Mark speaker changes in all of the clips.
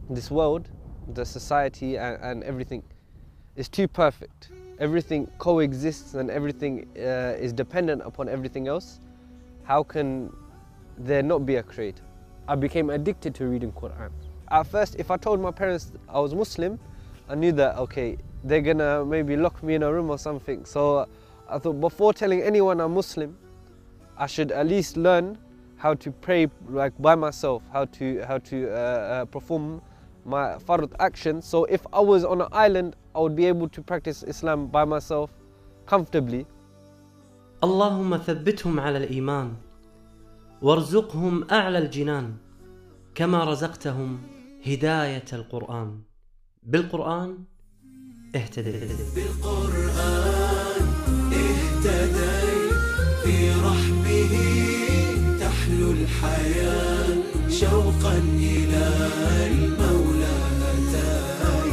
Speaker 1: this world, the society and everything is too perfect. Everything coexists and everything is dependent upon everything else. How can there not be a creator? I became addicted to reading Quran. At first, if I told my parents I was Muslim, I knew that, okay, they're gonna maybe lock me in a room or something. So I thought before telling anyone I'm Muslim, I should at least learn how to pray like by myself, how to perform my fard actions. So if I was on an island, I would be able to practice Islam by myself comfortably.
Speaker 2: اللهم ثبتهم على الإيمان وارزقهم أعلى الجنان كما رزقتهم هداية القرآن. بالقرآن اهتديت.
Speaker 3: بالقرآن اهتديت، في رحبه تحلو الحياة، شوقا إلى المولى أتاي،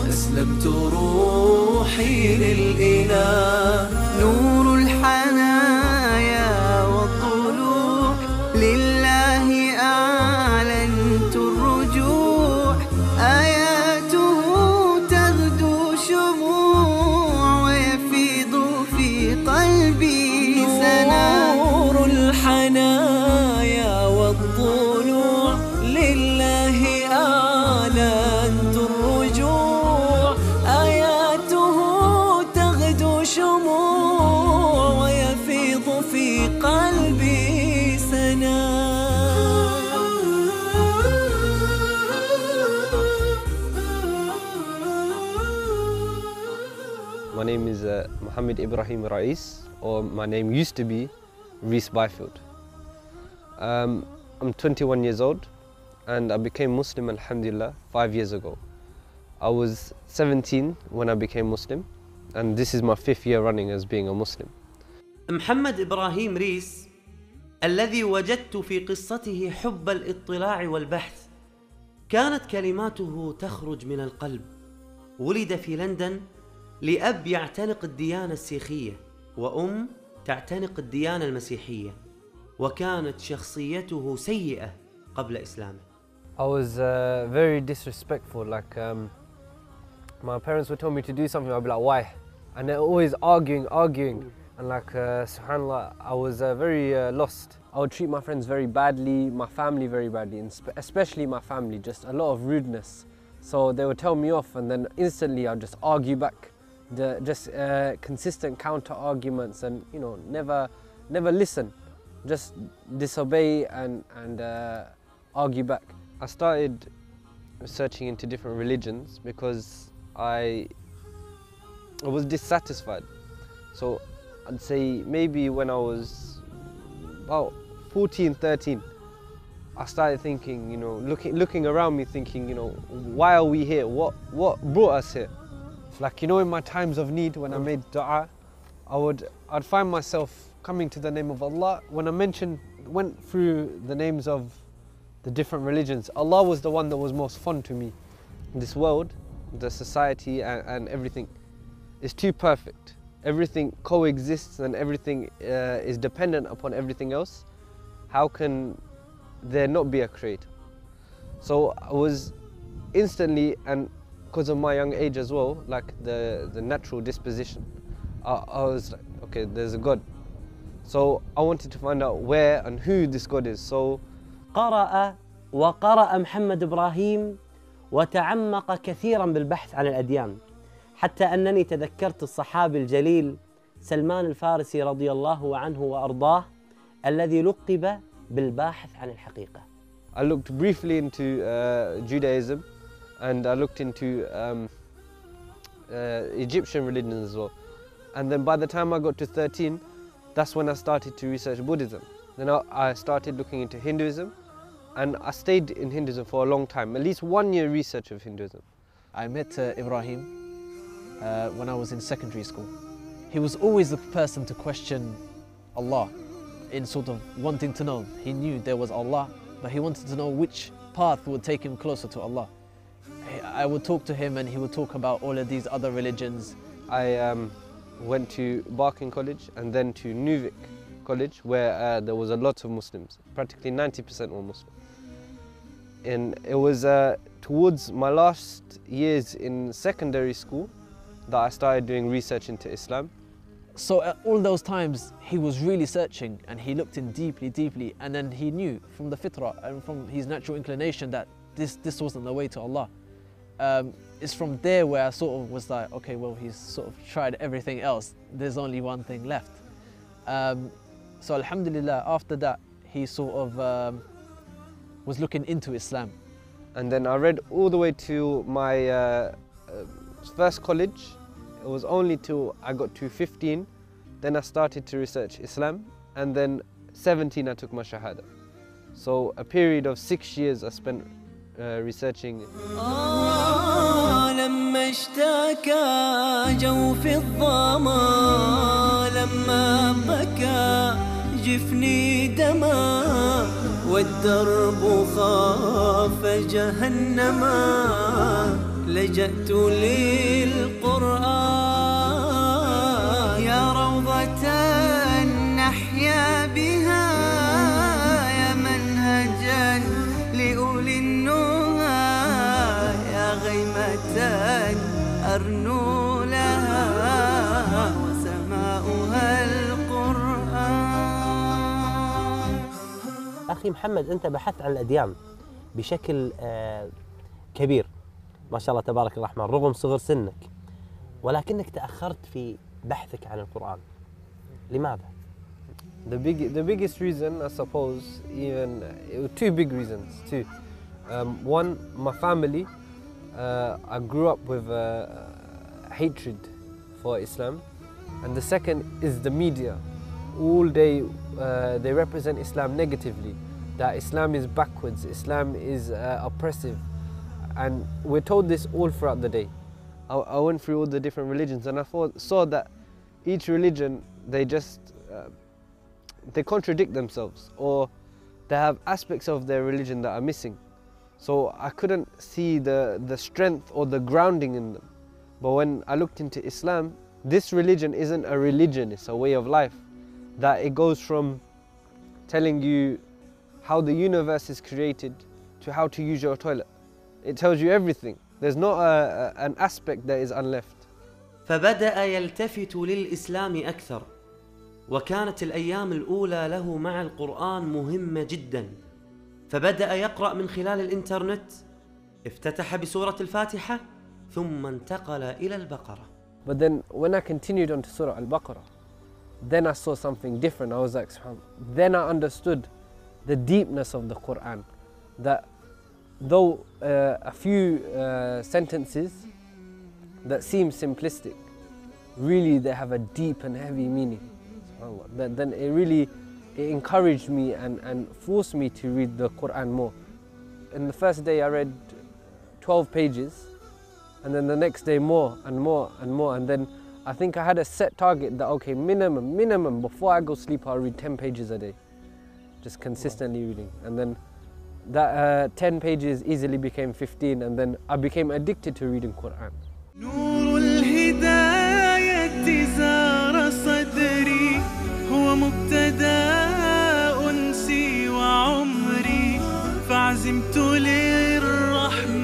Speaker 3: أسلمت روحي للإله، نور الحنايا والطلوع، لله أعلنت الرجوع، آياته تغدو شموع ويفيض في قلبي سنا، نور الحنايا والطلوع، لله أعلنت الرجوع، آياته تغدو شموع ويفيض في قلبي سنا.
Speaker 1: My name is Muhammad Ibrahim Rais, or my name used to be Reese Byfield. I'm 21 years old and I became Muslim, alhamdulillah, 5 years ago. I was 17 when I became Muslim, and this is my 5th year running as being a Muslim.
Speaker 2: محمد إبراهيم ريس الذي وجدت في قصته حب الاطلاع والبحث، كانت كلماته تخرج من القلب. ولد في لندن لأب يعتنق الديانة السيخية وأم تعتنق الديانة المسيحية، وكانت شخصيته سيئة قبل إسلامه.
Speaker 1: I was very disrespectful, like my parents would tell me to do something, I'd be like, why? And they're always arguing, and like subhanAllah, I was very lost. I would treat my friends very badly, my family very badly, and especially my family, just a lot of rudeness. So they would tell me off and then instantly I'd just argue back. Just consistent counter arguments, and you know, never listen, just disobey and argue back. I started researching into different religions because I was dissatisfied. So I'd say maybe when I was about 14, 13, I started thinking, you know, looking around me, thinking, you know, why are we here? What brought us here? Like, you know, in my times of need, when I made dua, I'd find myself coming to the name of Allah. When I went through the names of the different religions, Allah was the one that was most fond to me. This world, the society and everything is too perfect. Everything coexists and everything is dependent upon everything else. How can there not be a creator? So I was instantly, and because of my young age as well, like the natural disposition, I was like, okay, there's a God. So I wanted to find out where and who this God is. So
Speaker 2: قرأ وقرأ محمد إبراهيم وتعمق كثيرا بالبحث عن الأديان، حتى أنني تذكرت الصحابي الجليل سلمان الفارسي رضي الله عنه وأرضاه الذي لقب بالباحث عن الحقيقة.
Speaker 1: I looked briefly into Judaism, and I looked into Egyptian religions as well. And then by the time I got to 13, that's when I started to research Buddhism. Then I started looking into Hinduism, and I stayed in Hinduism for a long time, at least 1 year research of Hinduism.
Speaker 4: I met Ibrahim when I was in secondary school. He was always the person to question Allah, in sort of wanting to know. He knew there was Allah, but he wanted to know which path would take him closer to Allah. I would talk to him and he would talk about all of these other religions.
Speaker 1: I went to Barking College and then to Nuvik College, where there was a lot of Muslims, practically 90% were Muslim. And it was towards my last years in secondary school that I started doing research into Islam.
Speaker 4: So at all those times, he was really searching and he looked in deeply, deeply, and then he knew from the fitrah and from his natural inclination that this wasn't the way to Allah. It's from there where I sort of was like, okay, well, he's sort of tried everything else. There's only one thing left. So alhamdulillah, after that, he sort of was looking into Islam.
Speaker 1: And then I read all the way to my first college. It was only till I got to 15, then I started to research Islam, and then 17 I took my shahada. So a period of 6 years I spent researching.
Speaker 3: لما اشتكى جوف الظما لما بكى جفني دما والدرب خاف جهنما لجأت للقرآن يا روضة نحيا بها يا منهجا لأولي النهى يا غيمة أرنو لها وسماؤها القرآن.
Speaker 2: أخي محمد، أنت بحثت عن الأديان بشكل كبير ما شاء الله تبارك الرحمن رغم صغر سنك، ولكنك تأخرت في بحثك عن القرآن. لماذا؟
Speaker 1: The biggest reason, I suppose, two big reasons too. One, my family. I grew up with hatred for Islam, and the second is the media. All day they represent Islam negatively, that Islam is backwards, Islam is oppressive, and we're told this all throughout the day. I went through all the different religions, and I saw that each religion, they contradict themselves, or they have aspects of their religion that are missing. So I couldn't see the strength or the grounding in them. But when I looked into Islam, this religion isn't a religion, it's a way of life. That it goes from telling you how the universe is created to how to use your toilet. It tells you everything. There's not an aspect that is unleft.
Speaker 2: فبدأ يلتفت للإسلام أكثر، وكانت الأيام الأولى له مع القرآن مهمة جدا، فبدأ يقرأ من خلال الإنترنت. افتتح بسورة الفاتحة ثم انتقل إلى البقرة.
Speaker 1: But then when I continued on to Surah Al-Baqarah, then I saw something different. I was like, then I understood the deepness of the Quran, that though a few sentences that seem simplistic, really they have a deep and heavy meaning. Then it encouraged me and forced me to read the Quran more. In the first day I read 12 pages, and then the next day more and more and more, and then I think I had a set target that, okay, minimum before I go sleep I'll read 10 pages a day, just consistently reading. And then that 10 pages easily became 15, and then I became addicted to reading Quran.
Speaker 3: نور الهداية زار صدري هو مبتدأ أنسي وعمري فعزمت للرحمن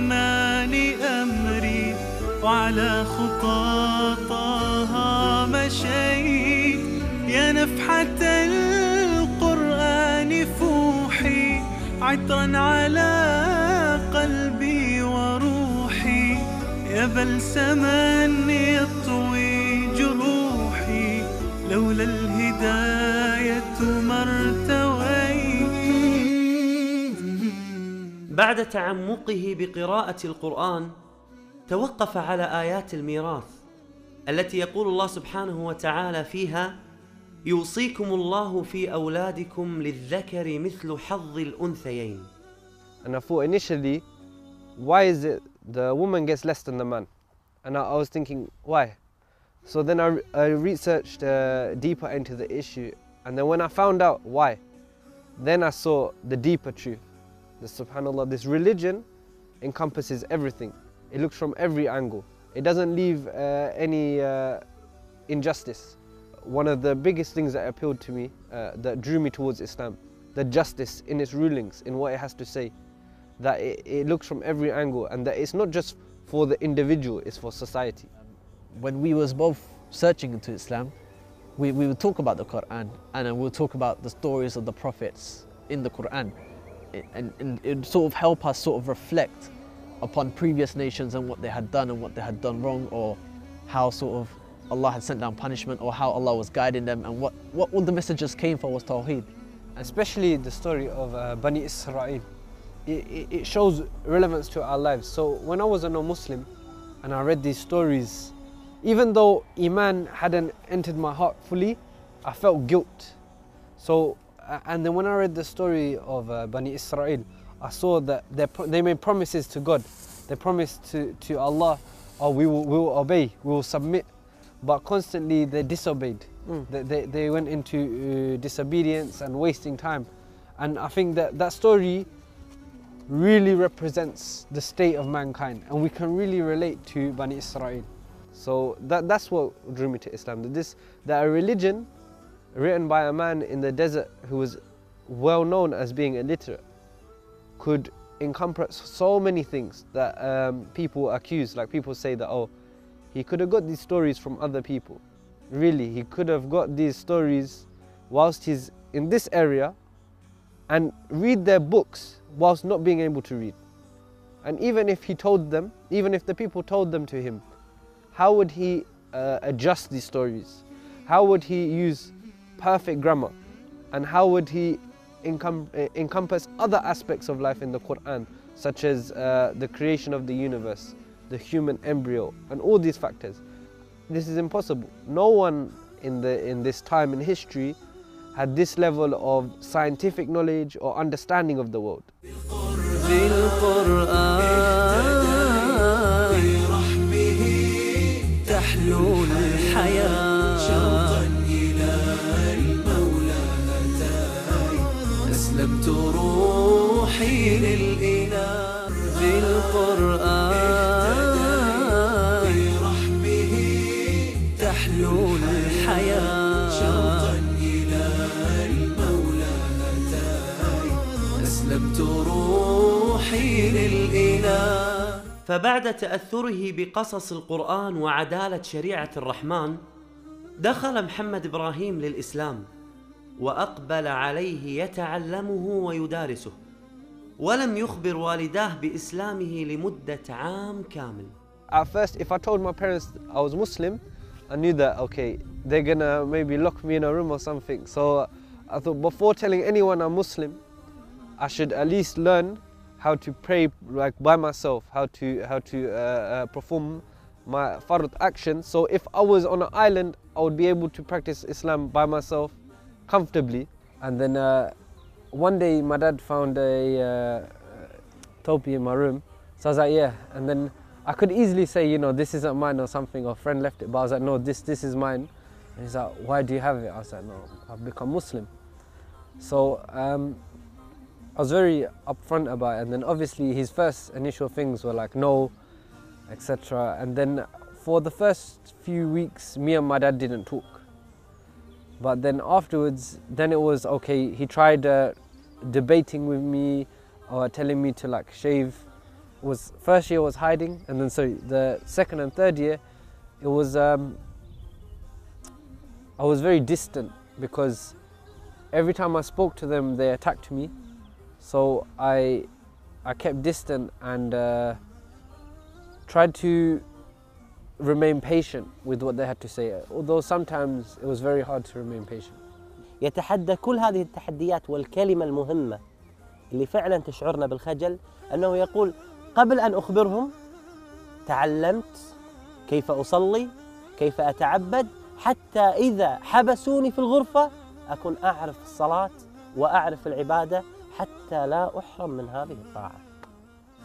Speaker 3: أمري وعلى خطاطها مشيت يا نفحة القرآن فوحي عطرا على قلبي وروحي يا بلسما يطوي جروحي لولا الهداية ما ارتويت.
Speaker 2: بعد تعمقه بقراءة القرآن توقف على آيات الميراث التي يقول الله سبحانه وتعالى فيها: يوصيكم الله في أولادكم للذكر مثل حظ الأنثيين.
Speaker 1: And I thought initially, why is it the woman gets less than the man? And I was thinking, why? So then I researched deeper into the issue, and then when I found out why, then I saw the deeper truth. Subhanallah, this religion encompasses everything. It looks from every angle. It doesn't leave any injustice. One of the biggest things that appealed to me, that drew me towards Islam, the justice in its rulings, in what it has to say. that it looks from every angle, and that it's not just for the individual, it's for society.
Speaker 4: When we was both searching into Islam, we would talk about the Quran, and we'll talk about the stories of the prophets in the Quran, and it would sort of help us sort of reflect upon previous nations and what they had done and what they had done wrong, or how sort of Allah had sent down punishment, or how Allah was guiding them, and what all the messages came for was Tawheed.
Speaker 1: Especially the story of Bani Israel. It shows relevance to our lives. So when I was a non-Muslim and I read these stories, even though Iman hadn't entered my heart fully, I felt guilt. So, and then when I read the story of Bani Israel, I saw that they made promises to God. They promised to Allah, oh, we will obey, we will submit. But constantly they disobeyed. They went into disobedience and wasting time. And I think that story really represents the state of mankind, and we can really relate to Bani Israel. So that's what drew me to Islam, that a religion written by a man in the desert who was well known as being illiterate could encompass so many things that people accuse. Like people say that, oh, he could have got these stories from other people. Really, he could have got these stories whilst he's in this area and read their books whilst not being able to read. And even if he told them, even if the people told them to him, how would he adjust these stories? How would he use perfect grammar? And how would he encompass other aspects of life in the Quran, such as the creation of the universe, the human embryo, and all these factors? This is impossible. No one in this time in history had this level of scientific knowledge or understanding of the world.
Speaker 3: أسلمت روحي للإله بالقرآن برحمه تحلو الحياة شوقا إلى المولى أتاي أسلمت روحي للإله.
Speaker 2: فبعد تأثره بقصص القرآن وعدالة شريعة الرحمن، دخل محمد إبراهيم للإسلام وأقبل عليه يتعلمه ويدارسه، ولم يخبر والداه بإسلامه لمدة عام كامل.
Speaker 1: At first, if I told my parents I was Muslim, I knew that, okay, they're gonna maybe lock me in a room or something. So I thought before telling anyone I'm Muslim, I should at least learn how to pray like by myself, how to perform my fard actions. So if I was on an island, I would be able to practice Islam by myself comfortably. And then one day my dad found a topi in my room, so I was like, yeah. And then I could easily say, you know, this isn't mine or something, or a friend left it, but I was like, no, this is mine. And he's like, why do you have it? I was like, no, I've become Muslim. So I was very upfront about it, and then obviously his first initial things were like no, etc. And then for the first few weeks, me and my dad didn't talk. But then afterwards, then it was okay. He tried debating with me or telling me to like shave. First year was hiding, and then sorry, the second and third year, it was I was very distant because every time I spoke to them, they attacked me. So I kept distant and tried to remain patient with what they had to say, although sometimes it was very hard to remain patient.
Speaker 2: يتحدى كل هذه التحديات، والكلمة المهمة اللي فعلا تشعرنا بالخجل أنه يقول قبل أن أخبرهم تعلمت كيف أصلي، كيف أتعبد، حتى إذا حبسوني في الغرفة أكون أعرف الصلاة وأعرف العبادة حتى لا أحرم من هذه الطاعة.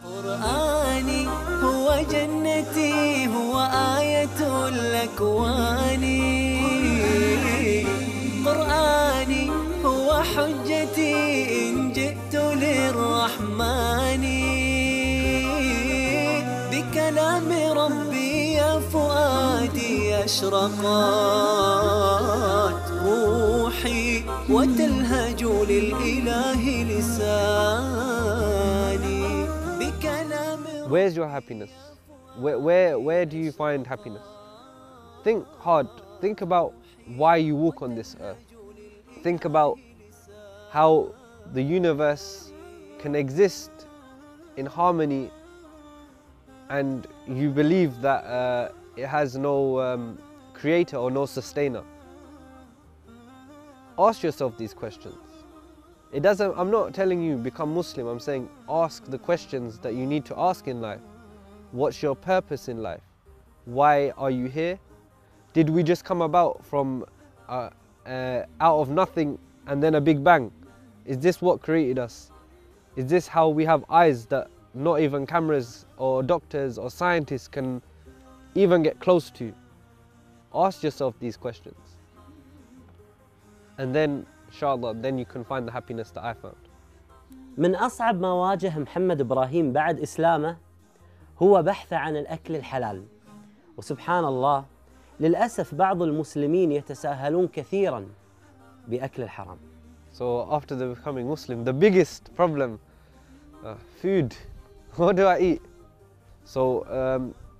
Speaker 3: قرآني هو جنتي، هو آية الأكوان. قرآني هو حجتي إن جئت للرحمن. بكلام ربي يا فؤادي أشرقت روحي وتلهج للإله لساني.
Speaker 1: Where's your happiness? Where do you find happiness? Think hard. Think about why you walk on this earth. Think about how the universe can exist in harmony, and you believe that it has no creator or no sustainer. Ask yourself these questions. I'm not telling you become Muslim, I'm saying ask the questions that you need to ask in life. What's your purpose in life? Why are you here? Did we just come about from out of nothing and then a big bang? Is this what created us? Is this how we have eyes that not even cameras or doctors or scientists can even get close to? Ask yourself these questions. And then, inshallah, then you can find the happiness that I found.
Speaker 2: من أصعب ما واجه محمد إبراهيم بعد إسلامه هو بحثه عن الأكل الحلال. وسبحان الله، للأسف بعض المسلمين يتساهلون كثيراً بأكل الحرام.
Speaker 1: So after becoming Muslim, the biggest problem, food. What do I eat? So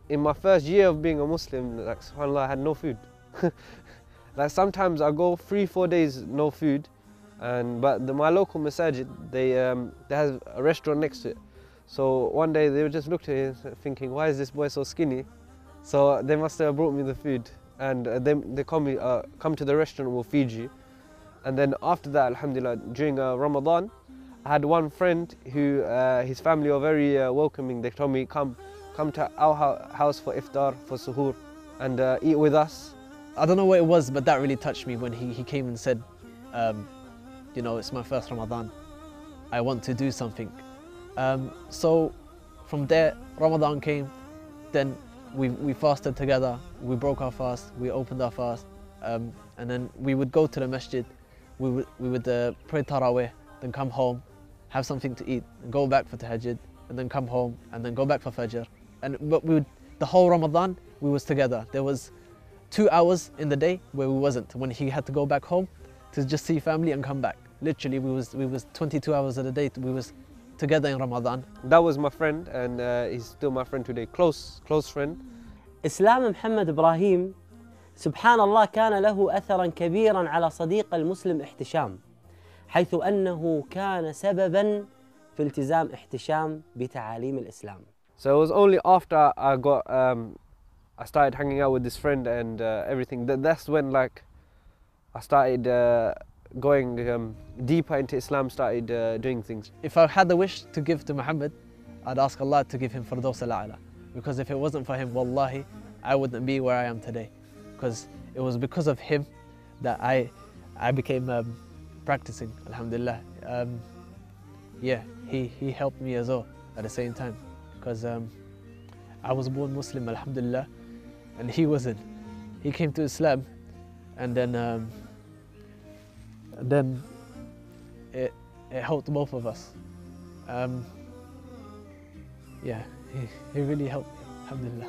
Speaker 1: in my first year of being a Muslim, like subhanAllah, I had no food. Like sometimes I go 3-4 days no food, but my local masajid, they have a restaurant next to it. So one day they just looked at me thinking, why is this boy so skinny? So they must have brought me the food, and they call me, come to the restaurant, we'll feed you. And then after that, alhamdulillah, during Ramadan, I had one friend who, his family were very welcoming. They told me, come to our house for iftar, for suhoor, and eat with us.
Speaker 4: I don't know what it was, but that really touched me when he came and said, you know, it's my first Ramadan. I want to do something. So from there, Ramadan came, then we fasted together, we broke our fast, we opened our fast, and then we would go to the masjid, we would pray Tarawih, then come home, have something to eat, and go back for Tahajjud, and then come home, and then go back for Fajr. But the whole Ramadan, we was together. There was 2 hours in the day where we wasn't, when he had to go back home to just see family and come back. Literally, we was 22 hours of the day, we was together in Ramadan.
Speaker 1: That was my friend, and he's still my friend today, close friend.
Speaker 2: إسلام محمد إبراهيم سبحان الله كان له أثراً كبيراً على صديق المسلم احتشام، حيث أنه كان سبباً في التزام احتشام بتعاليم الإسلام.
Speaker 1: So it was only after I started hanging out with this friend and everything, that's when like I started going deeper into Islam, started doing things.
Speaker 4: If I had the wish to give to Muhammad, I'd ask Allah to give him Firdaus al-A'la. Because if it wasn't for him, wallahi, I wouldn't be where I am today. Because it was because of him that I became practicing, alhamdulillah. Yeah, he helped me as well at the same time. Because I was born Muslim, alhamdulillah, and he wasn't. He came to Islam, and then it helped both of us. Yeah, he really helped me, alhamdulillah.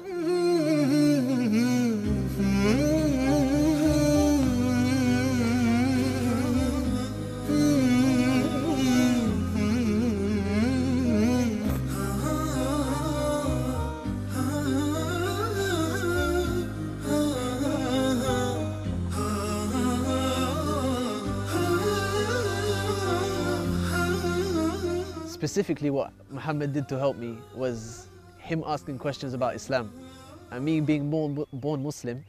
Speaker 4: Specifically, what Muhammad did to help me was him asking questions about Islam. And me being born Muslim,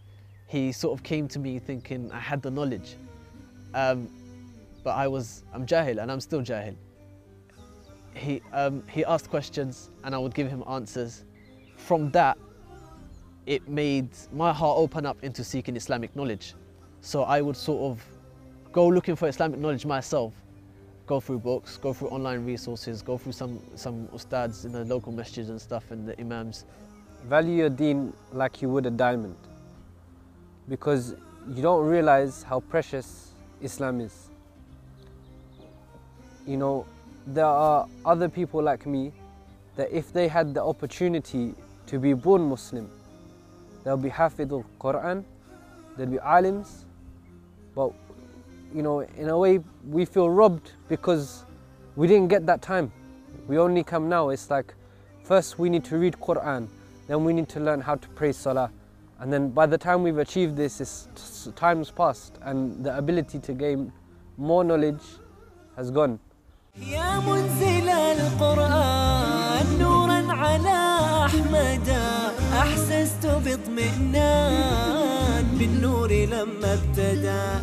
Speaker 4: he sort of came to me thinking I had the knowledge. But I'm jahil, and I'm still jahil. He asked questions and I would give him answers. From that, it made my heart open up into seeking Islamic knowledge. So I would sort of go looking for Islamic knowledge myself. Go through books, go through online resources, go through some ustads in the local masjids and stuff, and the imams.
Speaker 1: Value your deen like you would a diamond, because you don't realize how precious Islam is. You know, there are other people like me that if they had the opportunity to be born Muslim, they'll be Hafidul Quran, they'll be alims, but you know, in a way we feel robbed because we didn't get that time. We only come now. It's like first we need to read Quran, then we need to learn how to pray Salah. And then by the time we've achieved this, time's passed and the ability to gain more knowledge has gone.
Speaker 3: يا منزل القرآن نورا على أحمد أحسست باطمئنان بالنور لما ابتدى.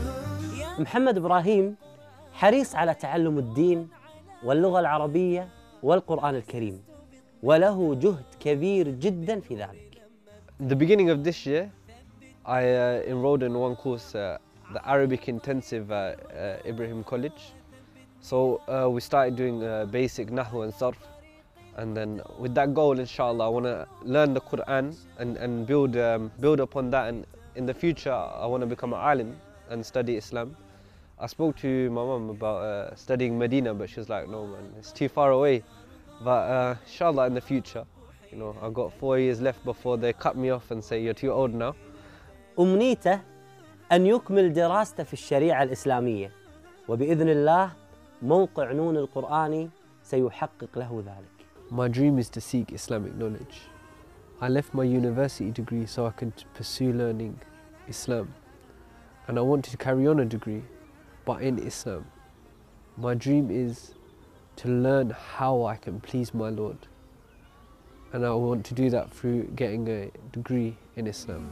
Speaker 2: محمد إبراهيم حريص على تعلم الدين واللغة العربية والقرآن الكريم، وله جهد كبير جدا في ذلك.
Speaker 1: The beginning of this year, I enrolled in one course, the Arabic Intensive Ibrahim College. So we started doing basic Nahu and Sarf, and then with that goal, inshallah, I want to learn the Quran and build upon that, and in the future I want to become an Alim and study Islam. I spoke to my mum about studying Medina, but she was like, no man, it's too far away. But inshallah in the future, you know, I've got 4 years left before they cut me off and say you're too old now.
Speaker 2: أمنيته أن يكمل دراسته في الشريعة الإسلامية، وبإذن الله موقع نون القرآني سيحقق له ذلك.
Speaker 1: My dream is to seek Islamic knowledge. I left my university degree so I could pursue learning Islam, and I wanted to carry on a degree, but in Islam. My dream is to learn how I can please my Lord, and I want to do that through getting a degree in Islam.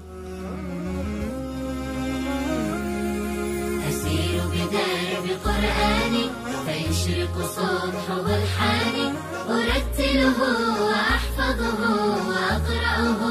Speaker 5: أسير بدرب قرآني فيشرق صبحه الحاني أرتله وأحفظه وأقرأه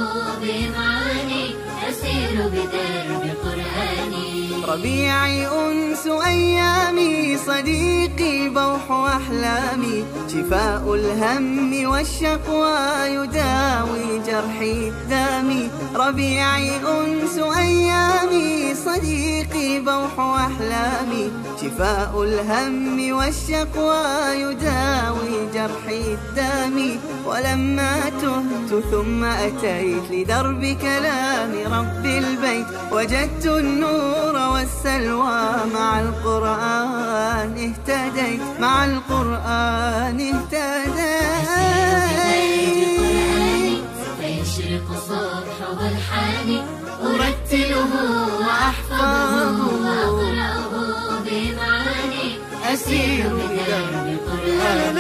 Speaker 5: بمعاني أسير بدرب قرآني
Speaker 3: ربيعي أنس أيامي صديقي بوح أحلامي شفاء الهم والشقوى يداوي جرحي الدامي ربيعي أنس أيامي صديقي بوح أحلامي شفاء الهم والشقوى يداوي جرحي الدامي ولما تهت ثم أتيت لدرب كلام رب البيت وجدت النور والسلوى مع القرآن اهتديت مع القرآن اهتديت
Speaker 5: فيشرق صبحه الحاني أرتله وأحفظه وأقرأه بمعاني أسير بدرب القرآن